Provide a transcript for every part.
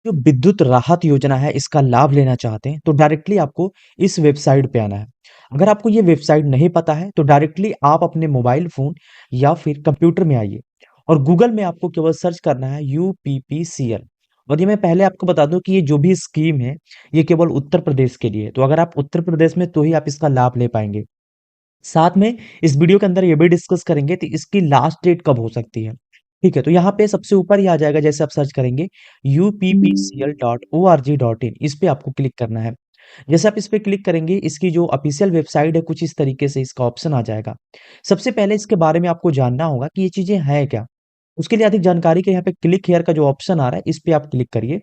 जो विद्युत राहत योजना है इसका लाभ लेना चाहते हैं तो डायरेक्टली आपको इस वेबसाइट पे आना है। अगर आपको ये वेबसाइट नहीं पता है तो डायरेक्टली आप अपने मोबाइल फोन या फिर कंप्यूटर में आइए और गूगल में आपको केवल सर्च करना है यूपीपीसीएल। और ये मैं पहले आपको बता दूं कि ये जो भी स्कीम है ये केवल उत्तर प्रदेश के लिए है। तो अगर आप उत्तर प्रदेश में तो ही आप इसका लाभ ले पाएंगे। साथ में इस वीडियो के अंदर ये भी डिस्कस करेंगे कि इसकी लास्ट डेट कब हो सकती है। ठीक है, तो यहाँ पे सबसे ऊपर ही आ जाएगा, जैसे आप सर्च करेंगे uppcl.org.in, इस पे आपको क्लिक करना है। जैसे आप इस पे क्लिक करेंगे इसकी जो ऑफिशियल वेबसाइट है कुछ इस तरीके से इसका ऑप्शन आ जाएगा। सबसे पहले इसके बारे में आपको जानना होगा कि ये चीजें हैं क्या। उसके लिए अधिक जानकारी के यहाँ पे क्लिक हेयर का जो ऑप्शन आ रहा है इस पे आप क्लिक करिए।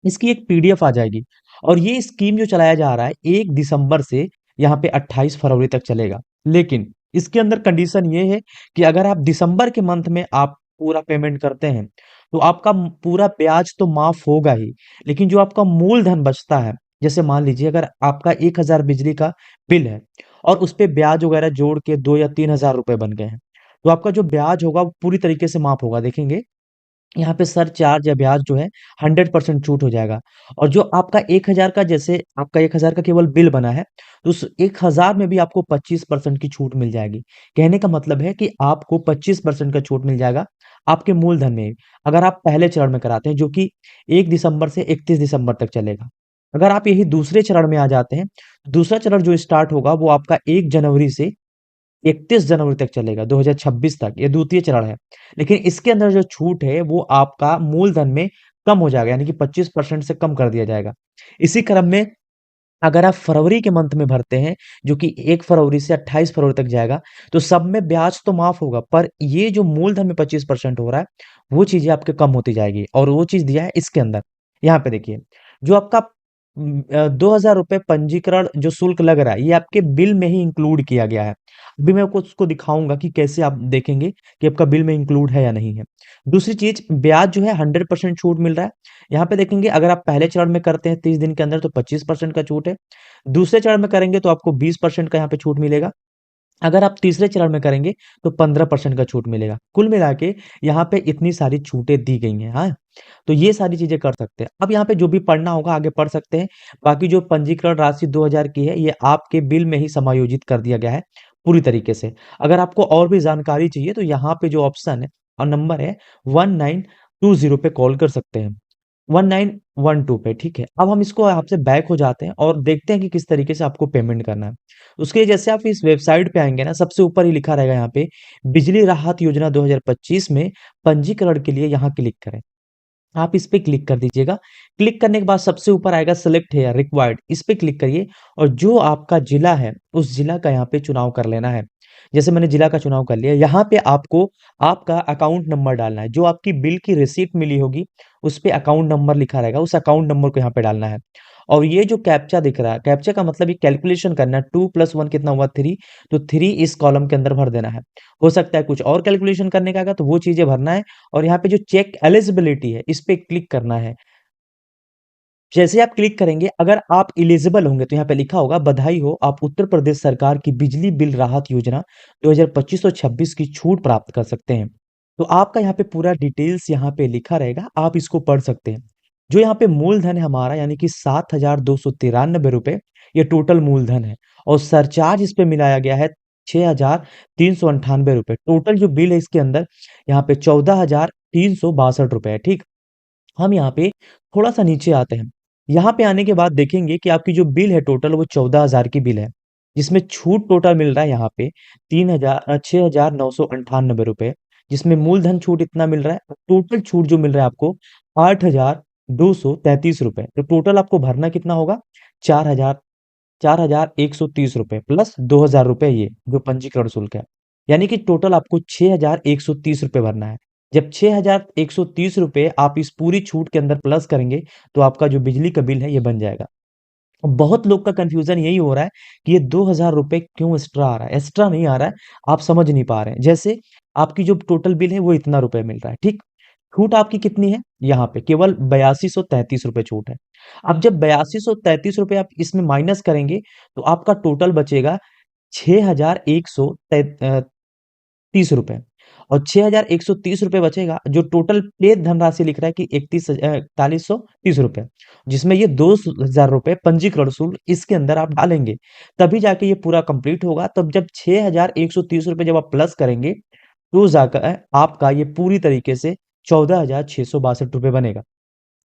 इसकी एक पीडीएफ आ जाएगी और ये स्कीम जो चलाया जा रहा है 1 दिसंबर से यहाँ पे 28 फरवरी तक चलेगा। लेकिन इसके अंदर कंडीशन ये है कि अगर आप दिसंबर के मंथ में आप पूरा पेमेंट करते हैं तो आपका पूरा ब्याज तो माफ होगा ही, लेकिन जो आपका मूलधन बचता है, जैसे मान लीजिए अगर आपका 1,000 बिजली का बिल है और उस पे ब्याज वगैरह जोड़ के 2 या 3 हजार रुपए बन गए हैं, तो आपका जो ब्याज होगा वो पूरी तरीके से माफ होगा। देखेंगे यहाँ पे सरचार्ज या ब्याज जो है 100% छूट हो जाएगा। और जो आपका 1,000 का, जैसे आपका 1,000 का केवल बिल बना है तो उस 1,000 में भी आपको 25% की छूट मिल जाएगी। कहने का मतलब है कि आपको 25% का छूट मिल जाएगा आपके मूलधन में, अगर आप पहले चरण में कराते हैं जो कि 1 दिसंबर से 31 दिसंबर तक चलेगा। अगर आप यही दूसरे चरण में आ जाते हैं, दूसरा चरण जो स्टार्ट होगा वो आपका 1 जनवरी से 31 जनवरी तक चलेगा, 2026 तक, ये द्वितीय चरण है। लेकिन इसके अंदर जो छूट है वो आपका मूलधन में कम हो जाएगा, यानी कि 25% से कम कर दिया जाएगा। इसी क्रम में अगर आप फरवरी के मंथ में भरते हैं जो कि 1 फरवरी से 28 फरवरी तक जाएगा, तो सब में ब्याज तो माफ होगा पर ये जो मूलधन में 25% हो रहा है वो चीजें आपके कम होती जाएगी। और वो चीज दिया है इसके अंदर। यहाँ पे देखिए, जो आपका 2,000 रुपये पंजीकरण जो शुल्क लग रहा है ये आपके बिल में ही इंक्लूड किया गया है। अभी मैं आपको उसको दिखाऊंगा कि कैसे आप देखेंगे कि आपका बिल में इंक्लूड है या नहीं है। दूसरी चीज, ब्याज जो है 100% छूट मिल रहा है। यहाँ पे देखेंगे अगर आप पहले चरण में करते हैं 30 दिन के अंदर तो 25% का छूट है। दूसरे चरण में करेंगे तो आपको 20% का यहाँ पे छूट मिलेगा। अगर आप तीसरे चरण में करेंगे तो 15% का छूट मिलेगा। कुल मिला के यहाँ पे इतनी सारी छूटें दी गई हैं। हाँ, तो ये सारी चीजें कर सकते हैं। अब यहाँ पे जो भी पढ़ना होगा आगे पढ़ सकते हैं। बाकी जो पंजीकरण राशि 2,000 की है ये आपके बिल में ही समायोजित कर दिया गया है पूरी तरीके से। अगर आपको और भी जानकारी चाहिए तो यहाँ पे जो ऑप्शन है और नंबर है 1920 पे कॉल कर सकते हैं, 1912 पे। ठीक है, अब हम इसको आपसे बैक हो जाते हैं और देखते हैं कि किस तरीके से आपको पेमेंट करना है। उसके लिए जैसे आप इस वेबसाइट पे आएंगे ना, सबसे ऊपर ही लिखा रहेगा यहाँ पे बिजली राहत योजना 2025 में पंजीकरण के लिए यहाँ क्लिक करें। आप इस पे क्लिक कर दीजिएगा। क्लिक करने के बाद सबसे ऊपर आएगा सेलेक्ट हेयर रिक्वायर्ड, इस पे क्लिक करिए और जो आपका जिला है उस जिला का यहाँ पे चुनाव कर लेना है। जैसे मैंने जिला का चुनाव कर लिया, यहाँ पे आपको आपका अकाउंट नंबर डालना है। जो आपकी बिल की रिसीट मिली होगी उस पे अकाउंट नंबर लिखा रहेगा, उस अकाउंट नंबर को यहाँ पे डालना है। और ये जो कैप्चा दिख रहा है, कैप्चा का मतलब ये कैलकुलेशन करना है, 2+1 कितना हुआ 3, तो 3 इस कॉलम के अंदर भर देना है। हो सकता है कुछ और कैलकुलेशन करने का आएगा तो वो चीजें भरना है। और यहाँ पे जो चेक एलिजिबिलिटी है इस पे क्लिक करना है। जैसे आप क्लिक करेंगे, अगर आप एलिजिबल होंगे तो यहाँ पे लिखा होगा बधाई हो, आप उत्तर प्रदेश सरकार की बिजली बिल राहत योजना 2025 और 26 की छूट प्राप्त कर सकते हैं। तो आपका यहाँ पे पूरा डिटेल्स यहाँ पे लिखा रहेगा, आप इसको पढ़ सकते हैं। जो यहाँ पे मूलधन है हमारा, यानी कि 7,293 रुपए, ये टोटल मूलधन है। और सरचार्ज इस पे मिलाया गया है 6,398 रुपए। टोटल जो बिल है इसके अंदर यहाँ पे 14,362 रुपए है। ठीक, हम यहाँ पे थोड़ा सा नीचे आते हैं। यहाँ पे आने के बाद देखेंगे कि आपकी जो बिल है टोटल वो 14,000 की बिल है, जिसमें छूट टोटल मिल रहा है यहाँ पे 6,998 रुपए, जिसमें मूलधन छूट इतना मिल रहा है। टोटल छूट जो मिल रहा है आपको 8,233 रुपए। तो टोटल आपको भरना कितना होगा, 4,000 4,130 रुपए प्लस 2,000 रुपए ये जो पंजीकरण शुल्क है, यानी कि टोटल आपको 6,130 रुपए भरना है। जब 6,130 रुपए आप इस पूरी छूट के अंदर प्लस करेंगे तो आपका जो बिजली का बिल है ये बन जाएगा। अब बहुत लोग का कंफ्यूजन यही हो रहा है कि ये 2,000 रुपए क्यों एक्स्ट्रा आ रहा है। एक्स्ट्रा नहीं आ रहा है, आप समझ नहीं पा रहे हैं। जैसे आपकी जो टोटल बिल है वो इतना रुपए मिल रहा है, ठीक, छूट आपकी कितनी है, यहाँ पे केवल 8,233 रुपए छूट है। अब जब 8,233 रुपए आप इसमें माइनस करेंगे तो आपका टोटल बचेगा 6,130 रुपए। और ₹6,130 बचेगा, जो टोटल पे धनराशि लिख रहा है कि 41,4030 रुपए, जिसमें ये ₹2,000 पंजीकरण शुल्क इसके अंदर आप डालेंगे, तभी जाके ये पूरा कंप्लीट होगा। तब जब ₹6,130 जब आप प्लस करेंगे, तो जाकर आपका ये पूरी तरीके से ₹14,662 बनेगा।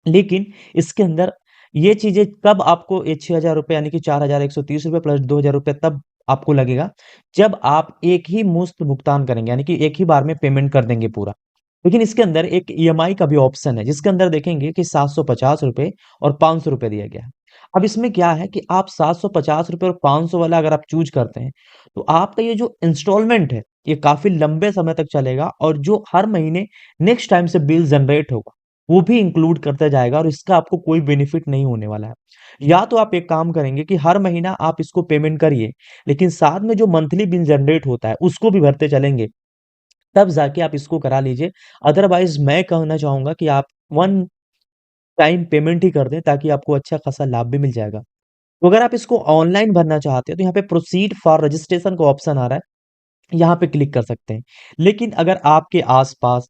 लेकिन इसके अंदर ये चीज़ें कब आपको ये ₹6,000 यानी कि ₹4,130 प्लस ₹2,000 तब आपको लगेगा, जब आप एक ही मुश्त भुगतान करेंगे, यानी कि एक ही बार में पेमेंट कर देंगे पूरा। लेकिन इसके अंदर एक ईएमआई का भी ऑप्शन है, जिसके अंदर देखेंगे कि ₹750 और ₹500 दिया गया है। अब इसमें क्या है कि आप ₹750 और 500 वाला अगर आप चूज़ करते हैं, तो आपका ये जो इंस्टॉलमेंट है, ये काफ़ी लंबे समय तक चलेगा और जो हर महीने नेक्स्ट टाइम से बिल जनरेट होगा, वो भी इंक्लूड करता जाएगा और इसका आपको कोई बेनिफिट नहीं होने वाला है। या तो आप एक काम करेंगे कि हर महीना आप इसको पेमेंट करिए, लेकिन साथ में जो मंथली बिल जनरेट होता है, उसको भी भरते चलेंगे, तब जाके आप इसको करा लीजिए। अदरवाइज़ मैं कहना चाहूँगा कि आप वन टाइम पेमेंट ही कर दें, ताकि आपको अच्छा खासा लाभ भी मिल जाएगा। तो अगर आप इसको ऑनलाइन भरना चाहते हैं, तो यहाँ पे प्रोसीड फॉर रजिस्ट्रेशन का ऑप्शन आ रहा है, यहाँ पे क्लिक कर सकते हैं। लेकिन अगर आपके आस-पास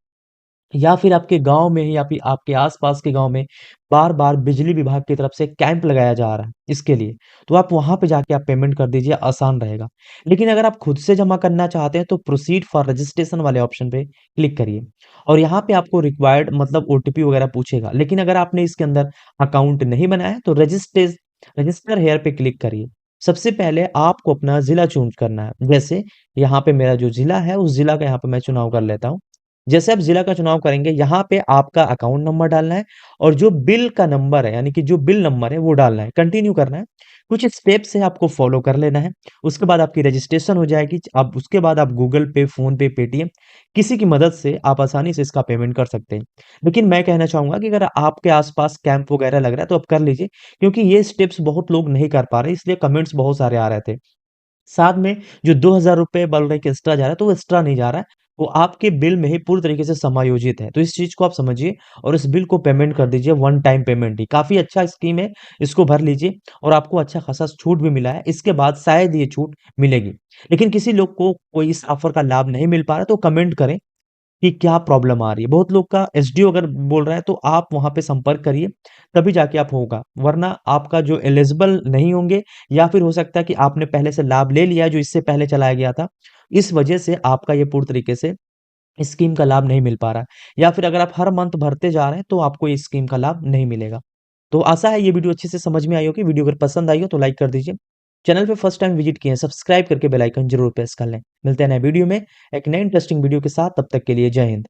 या फिर आपके गाँव में या फिर आपके आस-पास के गाँव में बार-बार बिजली विभाग की तरफ से कैंप लगाया जा रहा है इसके लिए, तो आप वहाँ पे जाके आप पेमेंट कर दीजिए, आसान रहेगा। लेकिन अगर आप खुद से जमा करना चाहते हैं, तो प्रोसीड फॉर रजिस्ट्रेशन वाले ऑप्शन पे क्लिक करिए और यहाँ पे आपको रिक्वायर्ड मतलब ओटीपी वगैरह पूछेगा। लेकिन अगर आपने इसके अंदर अकाउंट नहीं बनाया है, तो रजिस्टर हियर पे क्लिक करिए। सबसे पहले आपको अपना ज़िला चूज़ करना है। जैसे यहाँ पे मेरा जो ज़िला है, उस ज़िला का यहाँ पे मैं चुनाव कर लेता हूँ। जैसे आप ज़िला का चुनाव करेंगे, यहाँ पे आपका अकाउंट नंबर डालना है और जो बिल का नंबर है, यानी कि जो बिल नंबर है, वो डालना है, कंटिन्यू करना है। कुछ स्टेप्स है आपको फॉलो कर लेना है, उसके बाद आपकी रजिस्ट्रेशन हो जाएगी। अब उसके बाद आप गूगल पे, फ़ोनपे, पेटीएम किसी की मदद से आप आसानी से इसका पेमेंट कर सकते हैं। लेकिन मैं कहना चाहूँगा कि अगर आपके आस-पास कैंप वगैरह लग रहा है, तो आप कर लीजिए, क्योंकि ये स्टेप्स बहुत लोग नहीं कर पा रहे, इसलिए कमेंट्स बहुत सारे आ रहे थे। साथ में जो ₹2,000 बोल रहे हैं कि एक्स्ट्रा जा रहा है, तो वो एक्स्ट्रा नहीं जा रहा है, वो आपके बिल में ही पूरी तरीके से समायोजित है। तो इस चीज़ को आप समझिए और इस बिल को पेमेंट कर दीजिए, वन टाइम पेमेंट ही। काफ़ी अच्छा स्कीम है, इसको भर लीजिए और आपको अच्छा खासा छूट भी मिला है, इसके बाद शायद ये छूट मिलेगी। लेकिन किसी लोग को कोई इस ऑफ़र का लाभ नहीं मिल पा रहा है, तो कमेंट करें कि क्या प्रॉब्लम आ रही है। बहुत लोग का एसडीओ अगर बोल रहा है, तो आप वहाँ पे संपर्क करिए, तभी जाके आप होगा। वरना आपका जो एलिजिबल नहीं होंगे, या फिर हो सकता है कि आपने पहले से लाभ ले लिया है, जो इससे पहले चलाया गया था। इस वजह से आपका ये पूर्ण तरीके से स्कीम का लाभ नहीं मिल पा रहा है। या फिर अगर आप हर मंथ भरते जा रहे हैं, तो आपको इस स्कीम का लाभ नहीं मिलेगा। तो आशा है ये वीडियो अच्छे से समझ में आई होगी। वीडियो अगर पसंद आई हो, तो लाइक कर दीजिए। चैनल पे फर्स्ट टाइम विजिट किए हैं, सब्सक्राइब करके बेल आइकन जरूर प्रेस कर लें। मिलते हैं नए वीडियो में एक नए इंटरेस्टिंग वीडियो के साथ, तब तक के लिए जय हिंद।